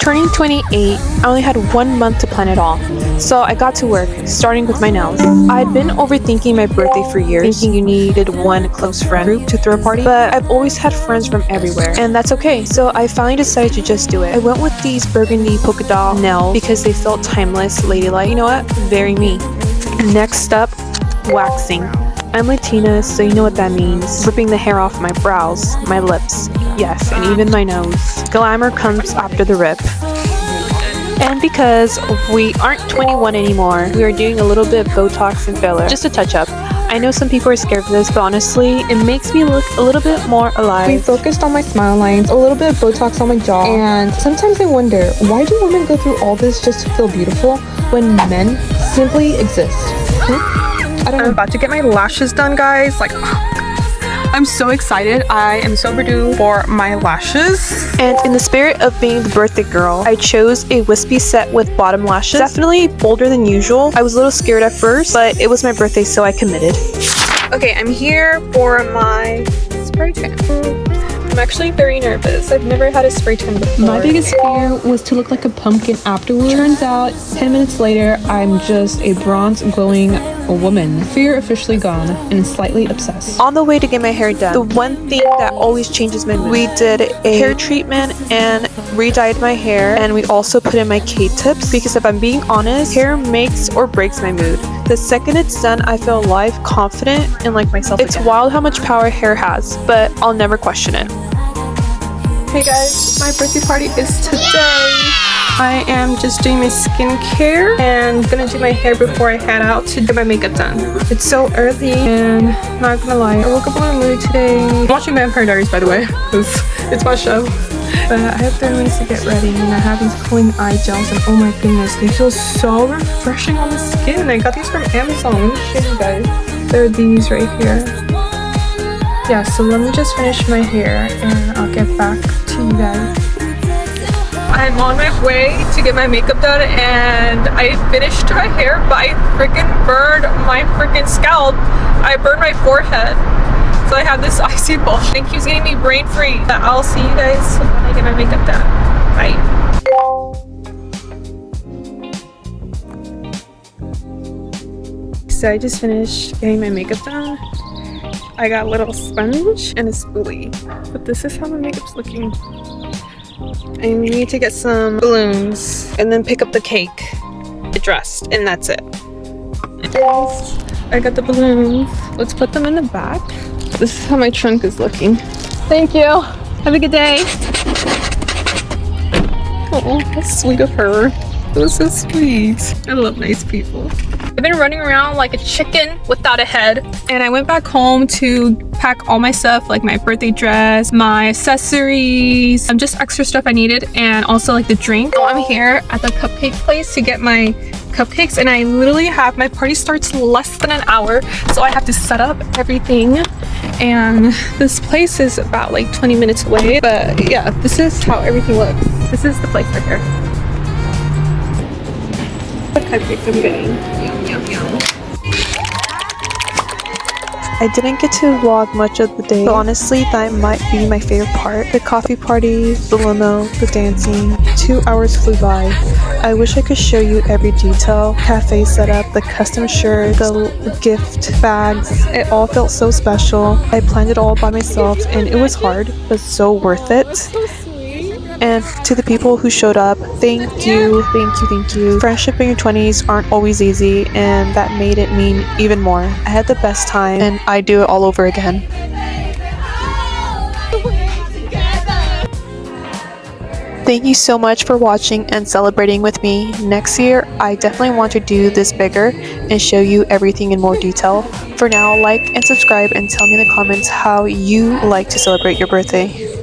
Turning 28, I only had 1 month to plan it all. So I got to work, starting with my nails. I'd been overthinking my birthday for years, thinking you needed one close friend group to throw a party, but I've always had friends from everywhere, and that's okay. So I finally decided to just do it. I went with these burgundy polka dot nails because they felt timeless, ladylike. You know what? Very me. Next up, waxing. I'm Latina, so you know what that means. Ripping the hair off my brows, my lips, yes, and even my nose. Glamour comes after the rip. And because we aren't 21 anymore, we are doing a little bit of BOTOX and filler, just a touch up. I know some people are scared of this, but honestly, it makes me look a little bit more alive. We focused on my smile lines, a little bit of Botox on my jaw, and sometimes I wonder, why do women go through all this just to feel beautiful when men simply exist? I don't know. I'm about to get my lashes done, guys. Like, I'm so excited. I am so overdue for my lashes. And in the spirit of being the birthday girl, I chose a wispy set with bottom lashes. Definitely bolder than usual. I was a little scared at first, but it was my birthday, so I committed. Okay, I'm here for my spray tan. I'm actually very nervous. I've never had a spray tan before. My biggest fear was to look like a pumpkin afterwards. Turns out, 10 minutes later, I'm just a bronze glowing woman. Fear officially gone and slightly obsessed. On the way to get my hair done, the one thing that always changes my mood, we did a hair treatment and re-dyed my hair, and we also put in my K-tips because if I'm being honest, hair makes or breaks my mood. The second it's done, I feel alive, confident, and like myself again. It's wild how much power hair has, but I'll never question it. Hey guys, my birthday party is today. I am just doing my skincare and gonna do my hair before I head out to get my makeup done. It's so early and not gonna lie, I woke up in a mood today. I'm watching Vampire Diaries, by the way, because it's my show. But I have 30 minutes to get ready and I have these cooling eye gels and oh my goodness, they feel so refreshing on the skin. I got these from Amazon. Let me show you guys. They're these right here. Yeah, so let me just finish my hair and I'll get back to you guys. I'm on my way to get my makeup done and I finished my hair, but I freaking burned my freaking scalp. I burned my forehead. So I have this icy ball. It keeps getting me brain free. I'll see you guys when I get my makeup done. Bye. So I just finished getting my makeup done. I got a little sponge and a spoolie. But this is how my makeup's looking. I need to get some balloons and then pick up the cake, get dressed, and that's it. I got the balloons. Let's put them in the back. This is how my trunk is looking. Thank you. Have a good day. Oh, how sweet of her. That was so sweet. I love nice people. I've been running around like a chicken without a head, and I went back home to pack all my stuff, like my birthday dress, my accessories, just extra stuff I needed, and also like the drink. So I'm here at the cupcake place to get my cupcakes, and I literally have, my party starts less than an hour, so I have to set up everything, and this place is about like 20 minutes away. But yeah, this is how everything looks. This is the place right here. The cupcakes I'm getting. Yum, yum, yum. I didn't get to vlog much of the day, but honestly that might be my favorite part. The coffee party, the limo, the dancing. 2 hours flew by. I wish I could show you every detail. Cafe setup, the custom shirt, the gift bags. It all felt so special. I planned it all by myself and it was hard, but so worth it. And to the people who showed up, thank you, thank you, thank you. Friendship in your 20s aren't always easy, and that made it mean even more. I had the best time, and I'd do it all over again. Thank you so much for watching and celebrating with me. Next year, I definitely want to do this bigger and show you everything in more detail. For now, like and subscribe and tell me in the comments how you like to celebrate your birthday.